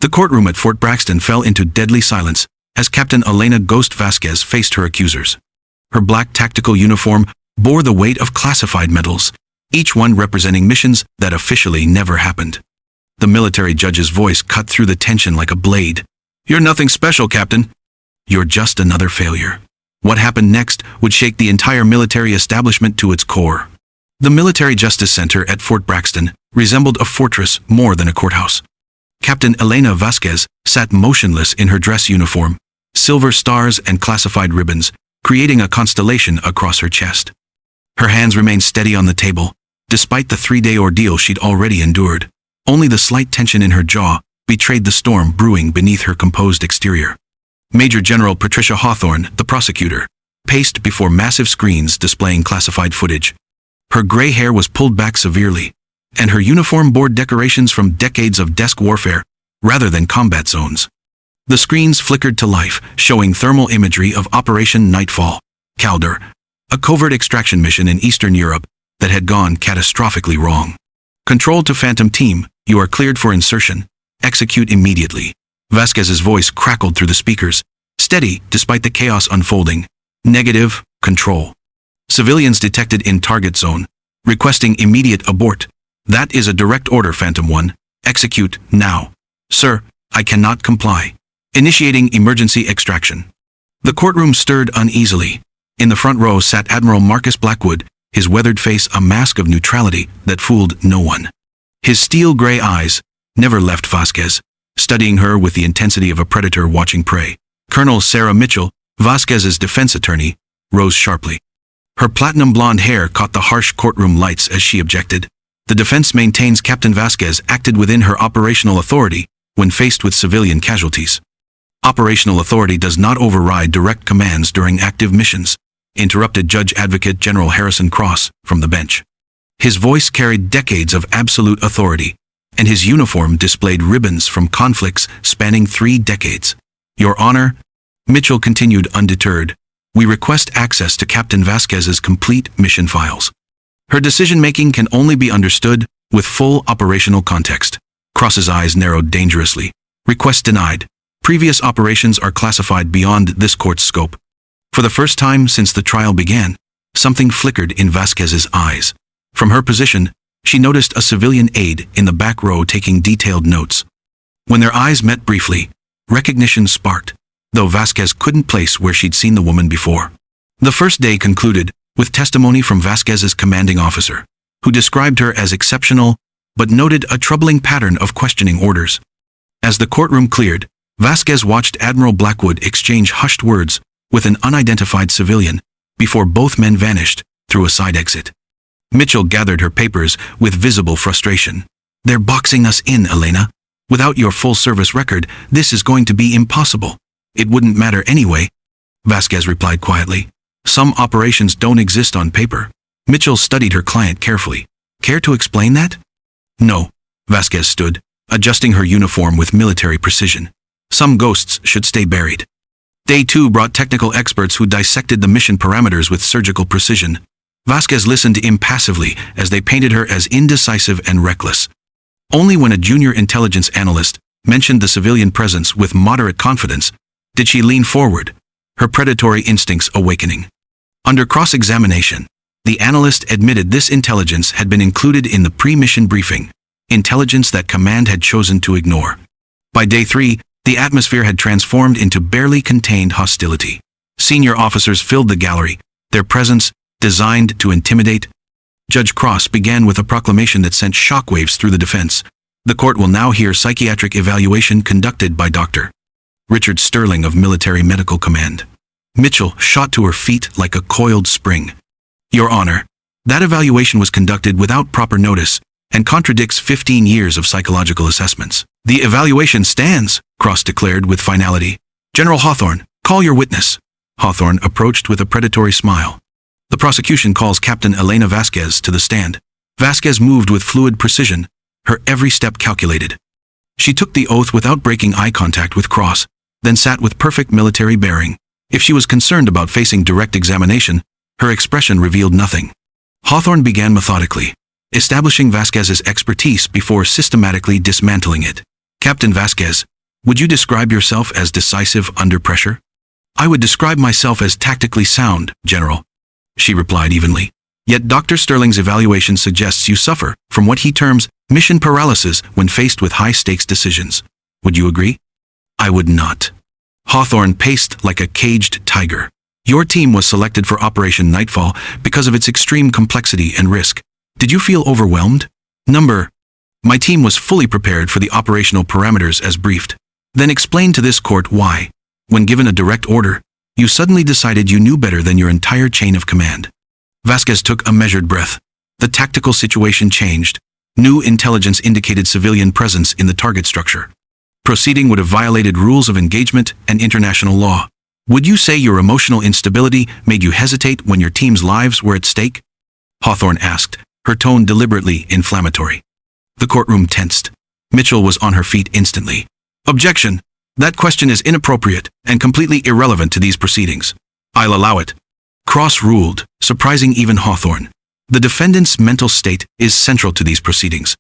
The courtroom at Fort Braxton fell into deadly silence as Captain Elena "Ghost" Vasquez faced her accusers. Her black tactical uniform bore the weight of classified medals, each one representing missions that officially never happened. The military judge's voice cut through the tension like a blade. "You're nothing special, Captain. You're just another failure." What happened next would shake the entire military establishment to its core. The Military Justice Center at Fort Braxton resembled a fortress more than a courthouse. Captain Elena Vasquez sat motionless in her dress uniform, silver stars and classified ribbons creating a constellation across her chest. Her hands remained steady on the table, despite the 3-day ordeal she'd already endured. Only the slight tension in her jaw betrayed the storm brewing beneath her composed exterior. Major General Patricia Hawthorne, the prosecutor, paced before massive screens displaying classified footage. Her gray hair was pulled back severely, and her uniform bore decorations from decades of desk warfare rather than combat zones. The screens flickered to life, showing thermal imagery of Operation Nightfall, Calder, a covert extraction mission in Eastern Europe that had gone catastrophically wrong. "Control to Phantom Team, you are cleared for insertion. Execute immediately." Vasquez's voice crackled through the speakers, steady despite the chaos unfolding. "Negative, Control. Civilians detected in target zone. Requesting immediate abort. That is a direct order, Phantom 1. Execute now." "Sir, I cannot comply. Initiating emergency extraction." The courtroom stirred uneasily. In the front row sat Admiral Marcus Blackwood, his weathered face a mask of neutrality that fooled no one. His steel-gray eyes never left Vasquez, studying her with the intensity of a predator watching prey. Colonel Sarah Mitchell, Vasquez's defense attorney, rose sharply. Her platinum blonde hair caught the harsh courtroom lights as she objected. "The defense maintains Captain Vasquez acted within her operational authority when faced with civilian casualties." "Operational authority does not override direct commands during active missions," interrupted Judge Advocate General Harrison Cross from the bench. His voice carried decades of absolute authority, and his uniform displayed ribbons from conflicts spanning 3 decades. "Your Honor," Mitchell continued undeterred, "we request access to Captain Vasquez's complete mission files. Her decision-making can only be understood with full operational context." Cross's eyes narrowed dangerously. "Request denied. Previous operations are classified beyond this court's scope." For the first time since the trial began, something flickered in Vasquez's eyes. From her position, she noticed a civilian aide in the back row taking detailed notes. When their eyes met briefly, recognition sparked, though Vasquez couldn't place where she'd seen the woman before. The first day concluded with testimony from Vasquez's commanding officer, who described her as exceptional, but noted a troubling pattern of questioning orders. As the courtroom cleared, Vasquez watched Admiral Blackwood exchange hushed words with an unidentified civilian before both men vanished through a side exit. Mitchell gathered her papers with visible frustration. "They're boxing us in, Elena. Without your full service record, this is going to be impossible." "It wouldn't matter anyway," Vasquez replied quietly. "Some operations don't exist on paper." Mitchell studied her client carefully. "Care to explain that?" "No." Vasquez stood, adjusting her uniform with military precision. "Some ghosts should stay buried." Day 2 brought technical experts who dissected the mission parameters with surgical precision. Vasquez listened impassively as they painted her as indecisive and reckless. Only when a junior intelligence analyst mentioned the civilian presence with moderate confidence did she lean forward, her predatory instincts awakening. Under cross-examination, the analyst admitted this intelligence had been included in the pre-mission briefing, intelligence that command had chosen to ignore. By day 3, the atmosphere had transformed into barely contained hostility. Senior officers filled the gallery, their presence designed to intimidate. Judge Cross began with a proclamation that sent shockwaves through the defense. "The court will now hear psychiatric evaluation conducted by Dr. Richard Sterling of Military Medical Command." Mitchell shot to her feet like a coiled spring. "Your Honor, that evaluation was conducted without proper notice and contradicts 15 years of psychological assessments." "The evaluation stands," Cross declared with finality. "General Hawthorne, call your witness." Hawthorne approached with a predatory smile. The prosecution calls Captain Elena Vasquez to the stand. Vasquez moved with fluid precision, her every step calculated. She took the oath without breaking eye contact with Cross, then sat with perfect military bearing. If she was concerned about facing direct examination, her expression revealed nothing. Hawthorne began methodically, establishing Vasquez's expertise before systematically dismantling it. Captain Vasquez, would you describe yourself as decisive under pressure? I would describe myself as tactically sound, General, she replied evenly. Yet Dr. Sterling's evaluation suggests you suffer from what he terms mission paralysis when faced with high-stakes decisions. Would you agree? I would not. Hawthorne paced like a caged tiger. Your team was selected for Operation Nightfall because of its extreme complexity and risk. Did you feel overwhelmed? My team was fully prepared for the operational parameters as briefed. Then explain to this court why, when given a direct order, you suddenly decided you knew better than your entire chain of command. Vasquez took a measured breath. The tactical situation changed. New intelligence indicated civilian presence in the target structure. Proceeding would have violated rules of engagement and international law. Would you say your emotional instability made you hesitate when your team's lives were at stake? Hawthorne asked, her tone deliberately inflammatory. The courtroom tensed. Mitchell was on her feet instantly. Objection! That question is inappropriate and completely irrelevant to these proceedings. I'll allow it. Cross ruled, surprising even Hawthorne. The defendant's mental state is central to these proceedings.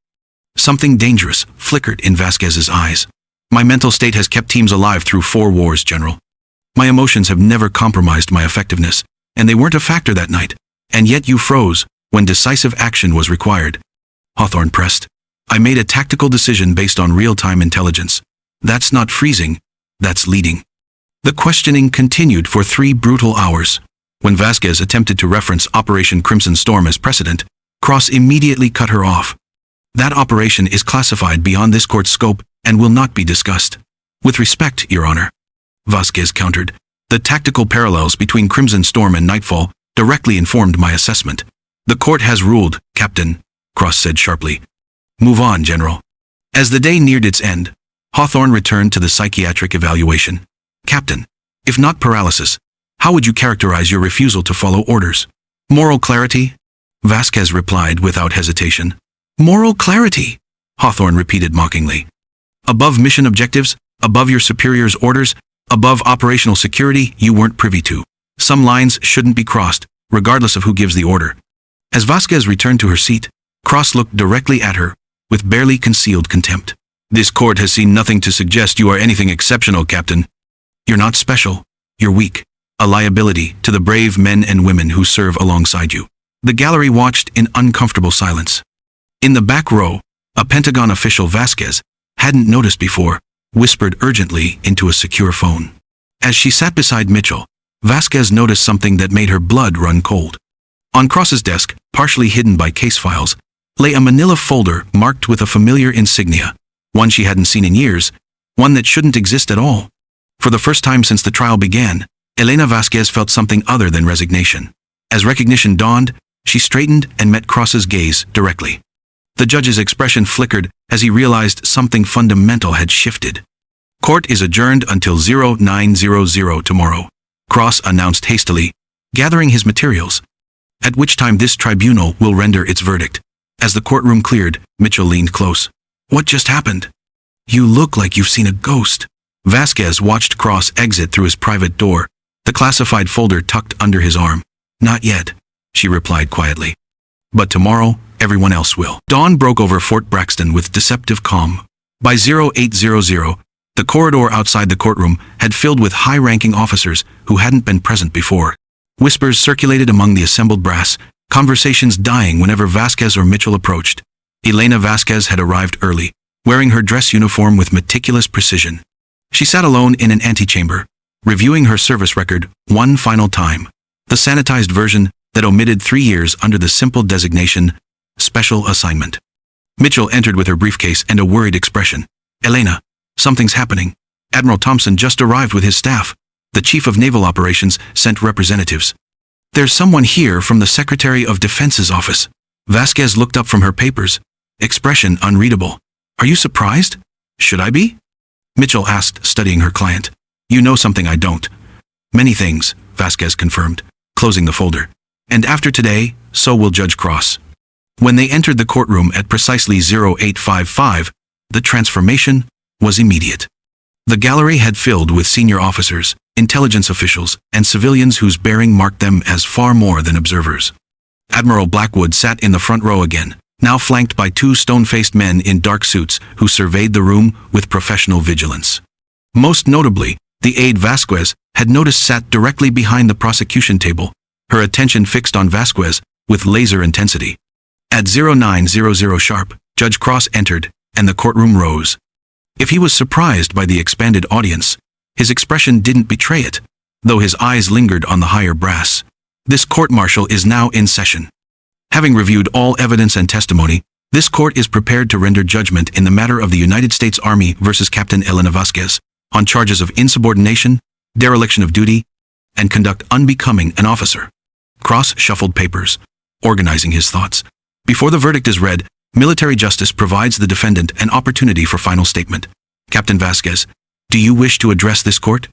Something dangerous flickered in Vasquez's eyes. My mental state has kept teams alive through 4 wars, General. My emotions have never compromised my effectiveness, and they weren't a factor that night. And yet you froze when decisive action was required. Hawthorne pressed. I made a tactical decision based on real-time intelligence. That's not freezing, that's leading. The questioning continued for 3 brutal hours. When Vasquez attempted to reference Operation Crimson Storm as precedent, Cross immediately cut her off. That operation is classified beyond this court's scope and will not be discussed. With respect, Your Honor, Vasquez countered. The tactical parallels between Crimson Storm and Nightfall directly informed my assessment. The court has ruled, Captain, Cross said sharply. Move on, General. As the day neared its end, Hawthorne returned to the psychiatric evaluation. Captain, if not paralysis, how would you characterize your refusal to follow orders? Moral clarity? Vasquez replied without hesitation. Moral clarity, Hawthorne repeated mockingly. Above mission objectives, above your superior's orders, above operational security you weren't privy to. Some lines shouldn't be crossed, regardless of who gives the order. As Vasquez returned to her seat, Cross looked directly at her, with barely concealed contempt. This court has seen nothing to suggest you are anything exceptional, Captain. You're not special. You're weak. A liability to the brave men and women who serve alongside you. The gallery watched in uncomfortable silence. In the back row, a Pentagon official Vasquez hadn't noticed before, whispered urgently into a secure phone. As she sat beside Mitchell, Vasquez noticed something that made her blood run cold. On Cross's desk, partially hidden by case files, lay a manila folder marked with a familiar insignia, one she hadn't seen in years, one that shouldn't exist at all. For the first time since the trial began, Elena Vasquez felt something other than resignation. As recognition dawned, she straightened and met Cross's gaze directly. The judge's expression flickered as he realized something fundamental had shifted. Court is adjourned until 0900 tomorrow, Cross announced hastily, gathering his materials. At which time this tribunal will render its verdict. As the courtroom cleared, Mitchell leaned close. What just happened? You look like you've seen a ghost. Vasquez watched Cross exit through his private door, the classified folder tucked under his arm. Not yet, she replied quietly. But tomorrow, everyone else will. Dawn broke over Fort Braxton with deceptive calm. By 0800, the corridor outside the courtroom had filled with high-ranking officers who hadn't been present before. Whispers circulated among the assembled brass, conversations dying whenever Vasquez or Mitchell approached. Elena Vasquez had arrived early, wearing her dress uniform with meticulous precision. She sat alone in an antechamber, reviewing her service record one final time, the sanitized version that omitted 3 years under the simple designation, Special Assignment. Mitchell entered with her briefcase and a worried expression. Elena, something's happening. Admiral Thompson just arrived with his staff. The Chief of Naval Operations sent representatives. There's someone here from the Secretary of Defense's office. Vasquez looked up from her papers, expression unreadable. Are you surprised? Should I be? Mitchell asked, studying her client. You know something I don't. Many things, Vasquez confirmed, closing the folder. And after today, so will Judge Cross. When they entered the courtroom at precisely 0855, the transformation was immediate. The gallery had filled with senior officers, intelligence officials, and civilians whose bearing marked them as far more than observers. Admiral Blackwood sat in the front row again, now flanked by two stone-faced men in dark suits who surveyed the room with professional vigilance. Most notably, the aide Vasquez had noticed sat directly behind the prosecution table, her attention fixed on Vasquez with laser intensity. At 0900 sharp, Judge Cross entered, and the courtroom rose. If he was surprised by the expanded audience, his expression didn't betray it, though his eyes lingered on the higher brass. This court-martial is now in session. Having reviewed all evidence and testimony, this court is prepared to render judgment in the matter of the United States Army versus Captain Elena Vasquez, on charges of insubordination, dereliction of duty, and conduct unbecoming an officer. Cross shuffled papers, organizing his thoughts. Before the verdict is read, military justice provides the defendant an opportunity for final statement. Captain Vasquez, do you wish to address this court?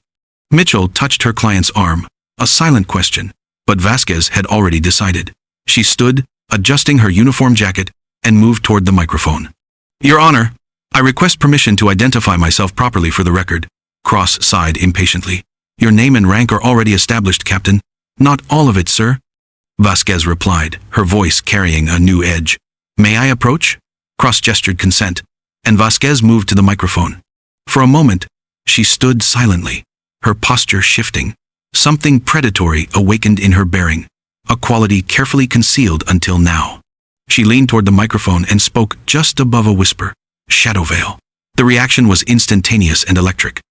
Mitchell touched her client's arm, a silent question, but Vasquez had already decided. She stood, adjusting her uniform jacket, and moved toward the microphone. Your Honor, I request permission to identify myself properly for the record. Cross sighed impatiently. Your name and rank are already established, Captain. Not all of it, sir. Vasquez replied, her voice carrying a new edge. May I approach? Cross gestured consent, and Vasquez moved to the microphone. For a moment, she stood silently, her posture shifting. Something predatory awakened in her bearing, a quality carefully concealed until now. She leaned toward the microphone and spoke just above a whisper. Shadow veil. The reaction was instantaneous and electric.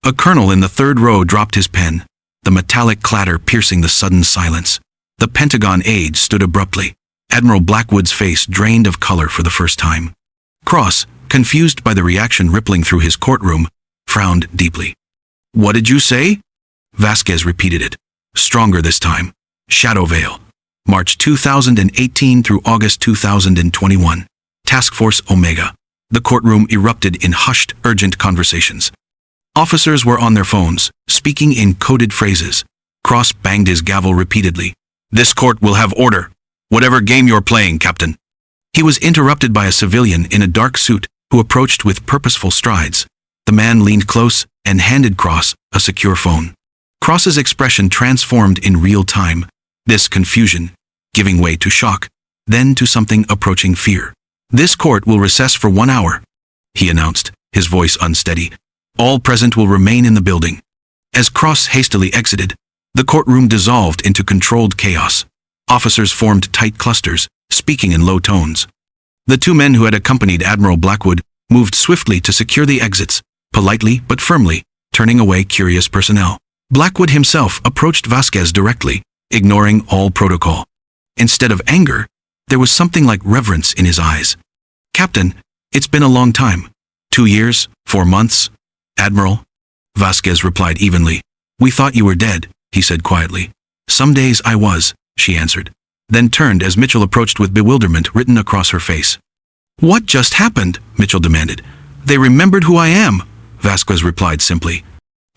A colonel in the third row dropped his pen, the metallic clatter piercing the sudden silence. The Pentagon aide stood abruptly, Admiral Blackwood's face drained of color for the first time. Cross, confused by the reaction rippling through his courtroom, frowned deeply. What did you say? Vasquez repeated it, stronger this time. Shadow veil. March 2018 through August 2021. Task Force Omega. The courtroom erupted in hushed, urgent conversations. Officers were on their phones, speaking in coded phrases. Cross banged his gavel repeatedly. This court will have order. Whatever game you're playing, Captain. He was interrupted by a civilian in a dark suit who approached with purposeful strides. The man leaned close and handed Cross a secure phone. Cross's expression transformed in real time, this confusion giving way to shock, then to something approaching fear. This court will recess for 1 hour, he announced, his voice unsteady. All present will remain in the building. As Cross hastily exited, the courtroom dissolved into controlled chaos. Officers formed tight clusters, speaking in low tones. The two men who had accompanied Admiral Blackwood moved swiftly to secure the exits, politely but firmly, turning away curious personnel. Blackwood himself approached Vasquez directly, ignoring all protocol. Instead of anger, there was something like reverence in his eyes. Captain, it's been a long time. 2 years, 4 months. Admiral? Vasquez replied evenly. We thought you were dead, he said quietly. Some days I was, she answered, then turned as Mitchell approached with bewilderment written across her face. What just happened? Mitchell demanded. They remembered who I am, Vasquez replied simply.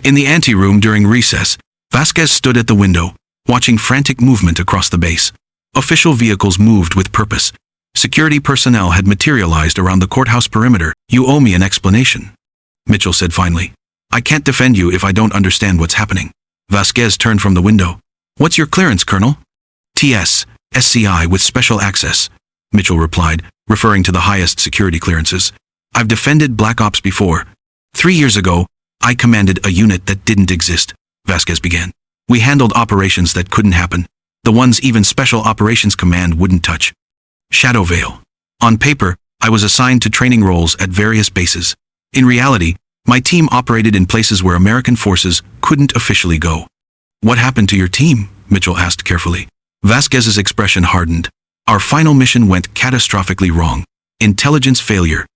In the anteroom during recess, Vasquez stood at the window, watching frantic movement across the base. Official vehicles moved with purpose. Security personnel had materialized around the courthouse perimeter. You owe me an explanation, Mitchell said finally. I can't defend you if I don't understand what's happening. Vasquez turned from the window. What's your clearance, Colonel? TS, SCI with special access, Mitchell replied, referring to the highest security clearances. I've defended Black Ops before. 3 years ago, I commanded a unit that didn't exist, Vasquez began. We handled operations that couldn't happen, the ones even Special Operations Command wouldn't touch. Shadow veil. On paper, I was assigned to training roles at various bases. In reality, my team operated in places where American forces couldn't officially go. What happened to your team? Mitchell asked carefully. Vasquez's expression hardened. Our final mission went catastrophically wrong. Intelligence failure.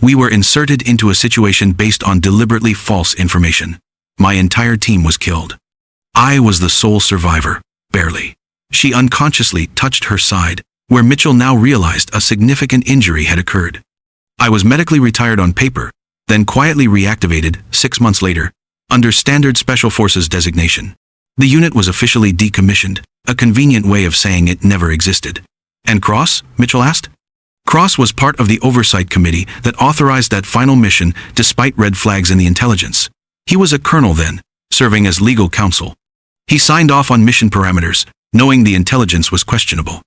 We were inserted into a situation based on deliberately false information. My entire team was killed. I was the sole survivor, barely. She unconsciously touched her side, where Mitchell now realized a significant injury had occurred. I was medically retired on paper, then quietly reactivated 6 months later, under Standard Special Forces designation. The unit was officially decommissioned, a convenient way of saying it never existed. And Cross? Mitchell asked. Cross was part of the oversight committee that authorized that final mission despite red flags in the intelligence. He was a colonel then, serving as legal counsel. He signed off on mission parameters, knowing the intelligence was questionable.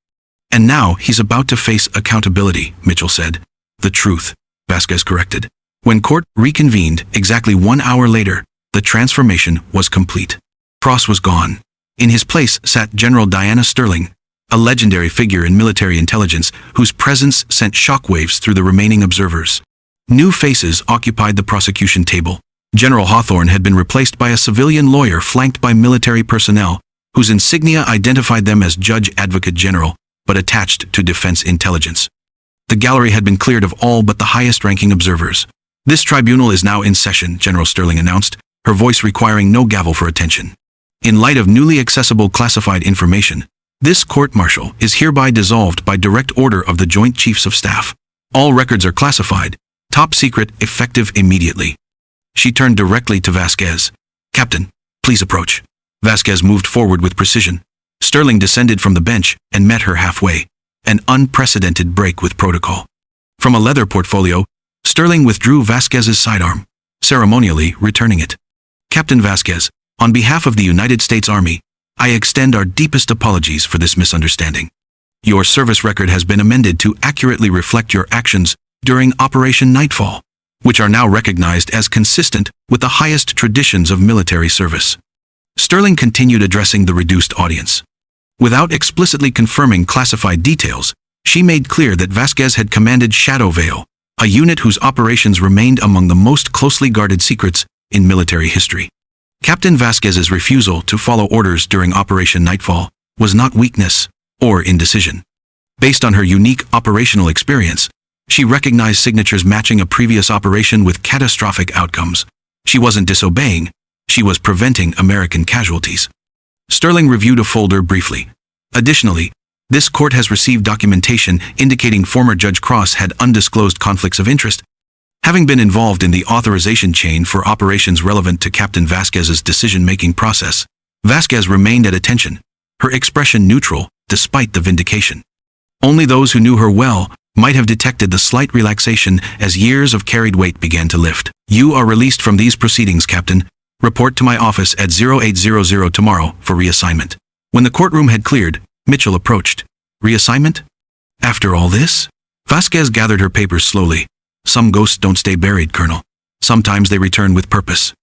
And now he's about to face accountability, Mitchell said. The truth, Vasquez corrected. When court reconvened exactly 1 hour later, the transformation was complete. Cross was gone. In his place sat General Diana Sterling, a legendary figure in military intelligence whose presence sent shockwaves through the remaining observers. New faces occupied the prosecution table. General Hawthorne had been replaced by a civilian lawyer flanked by military personnel, whose insignia identified them as Judge Advocate General, but attached to Defense Intelligence. The gallery had been cleared of all but the highest-ranking observers. This tribunal is now in session, General Sterling announced, her voice requiring no gavel for attention. In light of newly accessible classified information, this court-martial is hereby dissolved by direct order of the Joint Chiefs of Staff. All records are classified, top secret, effective immediately. She turned directly to Vasquez. Captain, please approach. Vasquez moved forward with precision. Sterling descended from the bench and met her halfway. An unprecedented break with protocol. From a leather portfolio, Sterling withdrew Vasquez's sidearm, ceremonially returning it. Captain Vasquez, on behalf of the United States Army, I extend our deepest apologies for this misunderstanding. Your service record has been amended to accurately reflect your actions during Operation Nightfall, which are now recognized as consistent with the highest traditions of military service. Sterling continued addressing the reduced audience. Without explicitly confirming classified details, she made clear that Vasquez had commanded Shadow Veil, a unit whose operations remained among the most closely guarded secrets in military history. Captain Vasquez's refusal to follow orders during Operation Nightfall was not weakness or indecision. Based on her unique operational experience, she recognized signatures matching a previous operation with catastrophic outcomes. She wasn't disobeying, she was preventing American casualties. Sterling reviewed a folder briefly. Additionally, this court has received documentation indicating former Judge Cross had undisclosed conflicts of interest. Having been involved in the authorization chain for operations relevant to Captain Vasquez's decision-making process, Vasquez remained at attention, her expression neutral despite the vindication. Only those who knew her well might have detected the slight relaxation as years of carried weight began to lift. You are released from these proceedings, Captain. Report to my office at 0800 tomorrow for reassignment. When the courtroom had cleared, Mitchell approached. Reassignment? After all this? Vasquez gathered her papers slowly. Some ghosts don't stay buried, Colonel. Sometimes they return with purpose.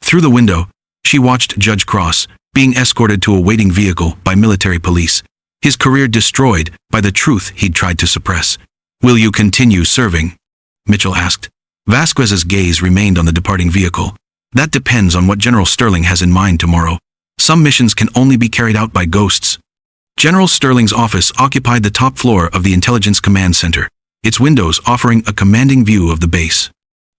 Through the window, she watched Judge Cross being escorted to a waiting vehicle by military police, his career destroyed by the truth he'd tried to suppress. Will you continue serving? Mitchell asked. Vasquez's gaze remained on the departing vehicle. That depends on what General Sterling has in mind tomorrow. Some missions can only be carried out by ghosts. General Sterling's office occupied the top floor of the Intelligence Command Center, its windows offering a commanding view of the base.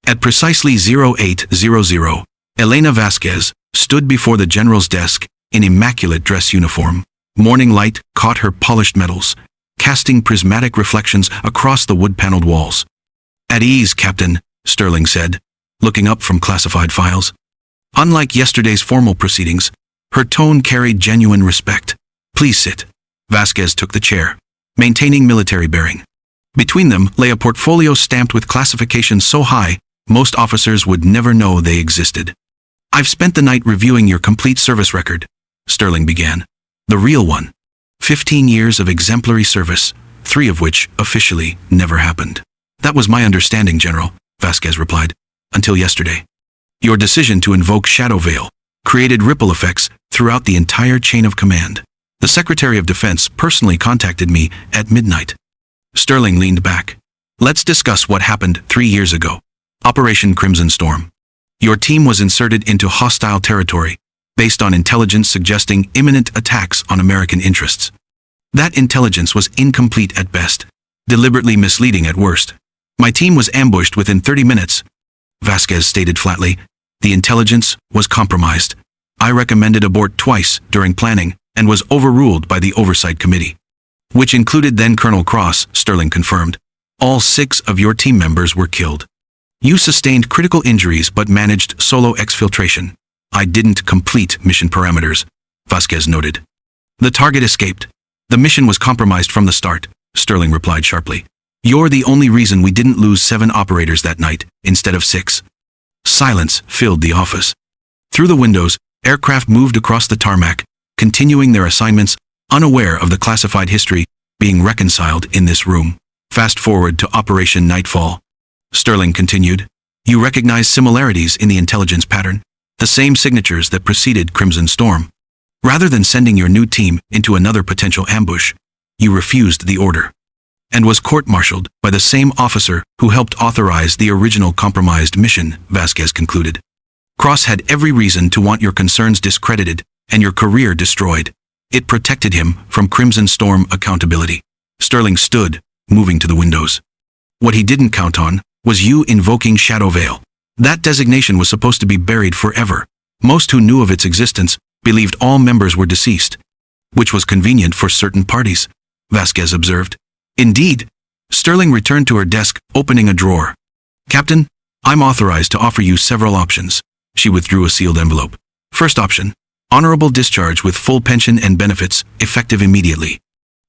At precisely 0800, Elena Vasquez stood before the general's desk in immaculate dress uniform. Morning light caught her polished metals, casting prismatic reflections across the wood-paneled walls. At ease, Captain, Sterling said, looking up from classified files. Unlike yesterday's formal proceedings, her tone carried genuine respect. Please sit. Vasquez took the chair, maintaining military bearing. Between them lay a portfolio stamped with classifications so high, most officers would never know they existed. I've spent the night reviewing your complete service record, Sterling began. The real one. 15 years of exemplary service, 3 of which officially never happened. That was my understanding, General, Vasquez replied. Until yesterday. Your decision to invoke Shadow Veil created ripple effects throughout the entire chain of command. The Secretary of Defense personally contacted me at midnight. Sterling leaned back. Let's discuss what happened 3 years ago. Operation Crimson Storm. Your team was inserted into hostile territory, based on intelligence suggesting imminent attacks on American interests. That intelligence was incomplete at best, deliberately misleading at worst. My team was ambushed within 30 minutes. Vasquez stated flatly, the intelligence was compromised. I recommended abort twice during planning and was overruled by the Oversight Committee. Which included then Colonel Cross, Sterling confirmed. All 6 of your team members were killed. You sustained critical injuries but managed solo exfiltration. I didn't complete mission parameters, Vasquez noted. The target escaped. The mission was compromised from the start, Sterling replied sharply. You're the only reason we didn't lose 7 operators that night, instead of 6. Silence filled the office. Through the windows, aircraft moved across the tarmac, continuing their assignments, unaware of the classified history being reconciled in this room. Fast forward to Operation Nightfall. Sterling continued. You recognize similarities in the intelligence pattern, the same signatures that preceded Crimson Storm. Rather than sending your new team into another potential ambush, you refused the order and was court-martialed by the same officer who helped authorize the original compromised mission, Vasquez concluded. Cross had every reason to want your concerns discredited and your career destroyed. It protected him from Crimson Storm accountability. Sterling stood, moving to the windows. What he didn't count on was you invoking Shadow Veil. That designation was supposed to be buried forever. Most who knew of its existence believed all members were deceased, which was convenient for certain parties, Vasquez observed. Indeed, Sterling returned to her desk, opening a drawer. Captain, I'm authorized to offer you several options. She withdrew a sealed envelope. First option, honorable discharge with full pension and benefits, effective immediately.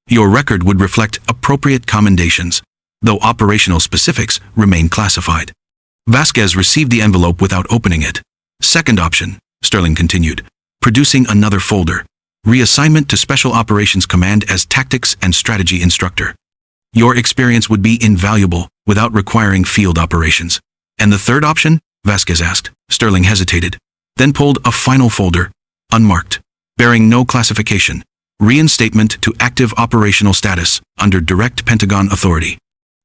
Your record would reflect appropriate commendations, though operational specifics remain classified. Vasquez received the envelope without opening it. Second option, Sterling continued, producing another folder. Reassignment to Special Operations Command as Tactics and Strategy Instructor. Your experience would be invaluable without requiring field operations. And the third option? Vasquez asked. Sterling hesitated, then pulled a final folder, unmarked, bearing no classification. Reinstatement to active operational status under direct Pentagon authority.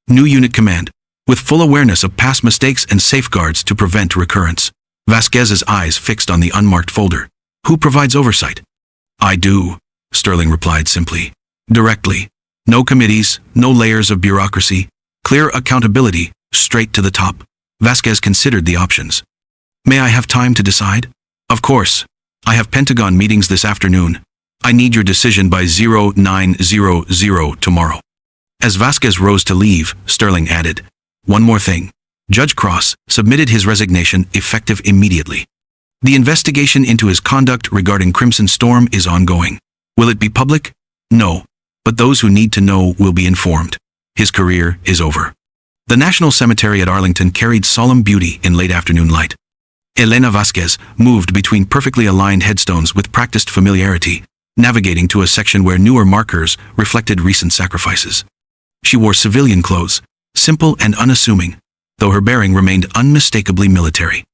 New unit command, with full awareness of past mistakes and safeguards to prevent recurrence. Vasquez's eyes fixed on the unmarked folder. Who provides oversight? I do, Sterling replied simply. Directly. No committees, no layers of bureaucracy. Clear accountability, straight to the top. Vasquez considered the options. May I have time to decide? Of course. I have Pentagon meetings this afternoon. I need your decision by 0900 tomorrow. As Vasquez rose to leave, Sterling added, one more thing. Judge Cross submitted his resignation effective immediately. The investigation into his conduct regarding Crimson Storm is ongoing. Will it be public? No. But those who need to know will be informed. His career is over. The National Cemetery at Arlington carried solemn beauty in late afternoon light. Elena Vasquez moved between perfectly aligned headstones with practiced familiarity, navigating to a section where newer markers reflected recent sacrifices. She wore civilian clothes, simple and unassuming, though her bearing remained unmistakably military.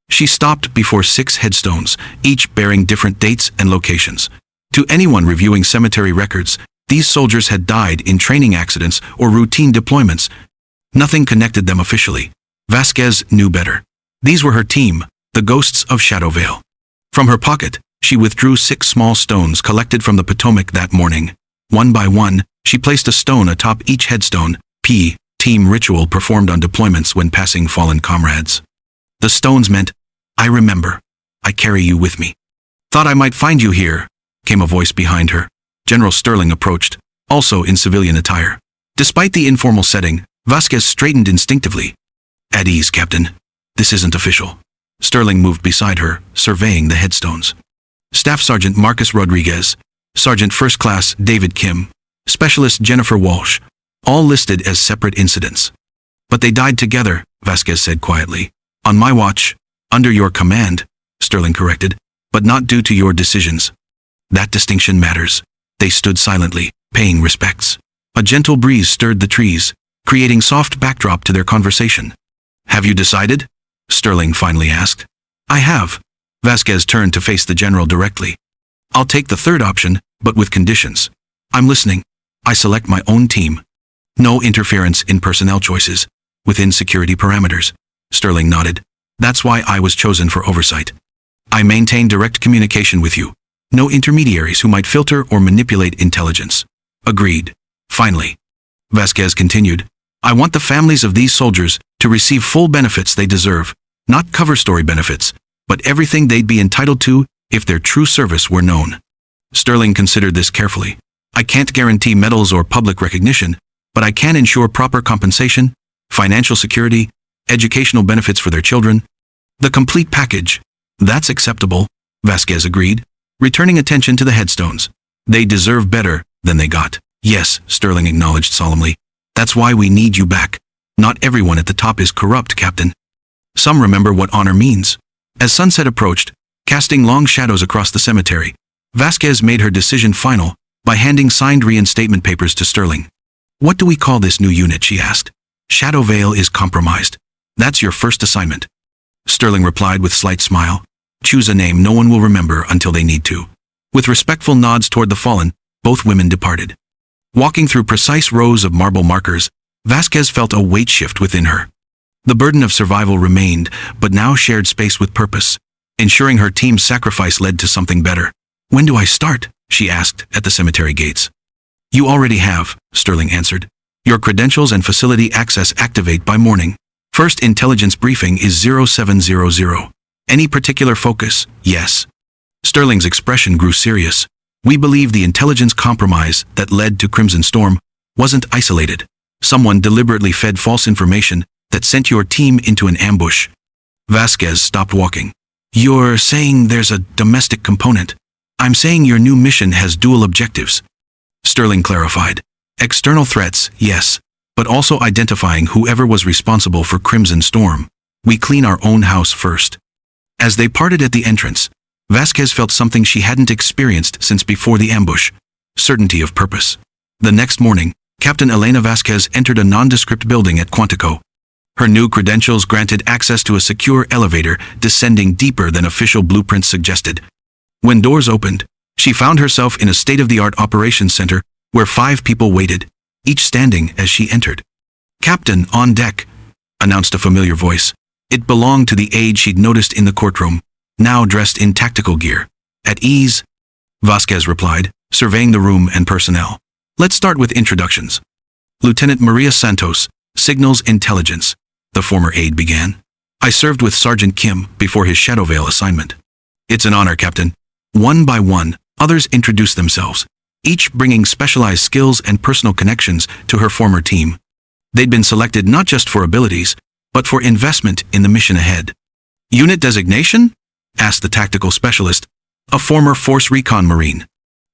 She stopped before 6 headstones, each bearing different dates and locations. To anyone reviewing cemetery records, these soldiers had died in training accidents or routine deployments. Nothing connected them officially. Vasquez knew better. These were her team, the Ghosts of Shadow Veil. From her pocket, she withdrew 6 small stones collected from the Potomac that morning. One by one, she placed a stone atop each headstone, team ritual performed on deployments when passing fallen comrades. The stones meant, I remember. I carry you with me. Thought I might find you here, came a voice behind her. General Sterling approached, also in civilian attire. Despite the informal setting, Vasquez straightened instinctively. At ease, Captain. This isn't official. Sterling moved beside her, surveying the headstones. Staff Sergeant Marcus Rodriguez, Sergeant First Class David Kim, Specialist Jennifer Walsh, all listed as separate incidents. But they died together, Vasquez said quietly. On my watch, under your command, Sterling corrected, but not due to your decisions. That distinction matters. They stood silently, paying respects. A gentle breeze stirred the trees, creating soft backdrop to their conversation. Have you decided? Sterling finally asked. I have. Vasquez turned to face the general directly. I'll take the third option, but with conditions. I'm listening. I select my own team. No interference in personnel choices, within security parameters. Sterling nodded. That's why I was chosen for oversight. I maintain direct communication with you. No intermediaries who might filter or manipulate intelligence. Agreed. Finally. Vasquez continued. I want the families of these soldiers to receive full benefits they deserve, not cover story benefits, but everything they'd be entitled to if their true service were known. Sterling considered this carefully. I can't guarantee medals or public recognition, but I can ensure proper compensation, financial security, educational benefits for their children. The complete package. That's acceptable, Vasquez agreed, returning attention to the headstones. They deserve better than they got. Yes, Sterling acknowledged solemnly. That's why we need you back. Not everyone at the top is corrupt, Captain. Some remember what honor means. As sunset approached, casting long shadows across the cemetery, Vasquez made her decision final, by handing signed reinstatement papers to Sterling. "What do we call this new unit?" she asked. "Shadow Veil is compromised. That's your first assignment." Sterling replied with slight smile. "Choose a name no one will remember until they need to." With respectful nods toward the fallen, both women departed. Walking through precise rows of marble markers, Vasquez felt a weight shift within her. The burden of survival remained, but now shared space with purpose. Ensuring her team's sacrifice led to something better. "When do I start?" she asked at the cemetery gates. "You already have," Sterling answered. "Your credentials and facility access activate by morning. First intelligence briefing is 0700. Any particular focus?" "Yes." Sterling's expression grew serious. "We believe the intelligence compromise that led to Crimson Storm wasn't isolated. Someone deliberately fed false information that sent your team into an ambush." Vasquez stopped walking. "You're saying there's a domestic component?" "I'm saying your new mission has dual objectives." Sterling clarified. "External threats, yes, but also identifying whoever was responsible for Crimson Storm. We clean our own house first." As they parted at the entrance, Vasquez felt something she hadn't experienced since before the ambush: certainty of purpose. The next morning, Captain Elena Vasquez entered a nondescript building at Quantico. Her new credentials granted access to a secure elevator descending deeper than official blueprints suggested. When doors opened, she found herself in a state-of-the-art operations center where 5 people waited, each standing as she entered. "Captain, on deck," announced a familiar voice. It belonged to the aide she'd noticed in the courtroom, now dressed in tactical gear. "At ease," Vasquez replied, surveying the room and personnel. "Let's start with introductions. Lieutenant Maria Santos, Signals Intelligence," the former aide began. "I served with Sergeant Kim before his Shadow Veil assignment." "It's an honor, Captain." One by one, others introduced themselves, each bringing specialized skills and personal connections to her former team. They'd been selected not just for abilities, but for investment in the mission ahead. "Unit designation?" asked the tactical specialist, a former Force Recon Marine.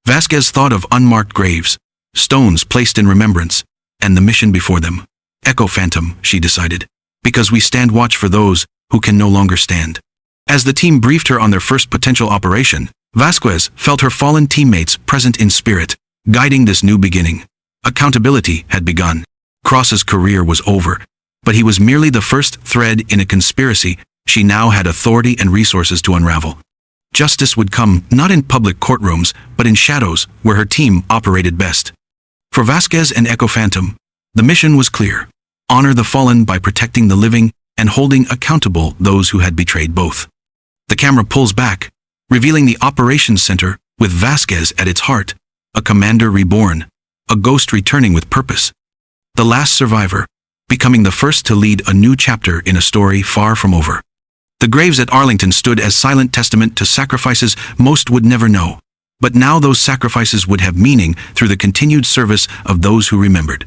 Vasquez thought of unmarked graves, stones placed in remembrance, and the mission before them. "Echo Phantom," she decided, "because we stand watch for those who can no longer stand." As the team briefed her on their first potential operation, Vasquez felt her fallen teammates present in spirit, guiding this new beginning. Accountability had begun. Cross's career was over, but he was merely the first thread in a conspiracy she now had authority and resources to unravel. Justice would come not in public courtrooms, but in shadows where her team operated best. For Vasquez and Echo Phantom, the mission was clear: honor the fallen by protecting the living and holding accountable those who had betrayed both. The camera pulls back, revealing the operations center with Vasquez at its heart, a commander reborn, a ghost returning with purpose. The last survivor, becoming the first to lead a new chapter in a story far from over. The graves at Arlington stood as silent testament to sacrifices most would never know. But now those sacrifices would have meaning through the continued service of those who remembered.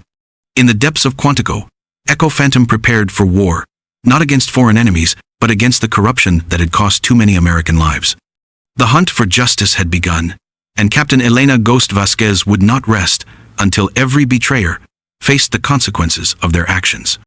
In the depths of Quantico, Echo Phantom prepared for war, not against foreign enemies, but against the corruption that had cost too many American lives. The hunt for justice had begun, and Captain Elena Ghost Vasquez would not rest until every betrayer faced the consequences of their actions.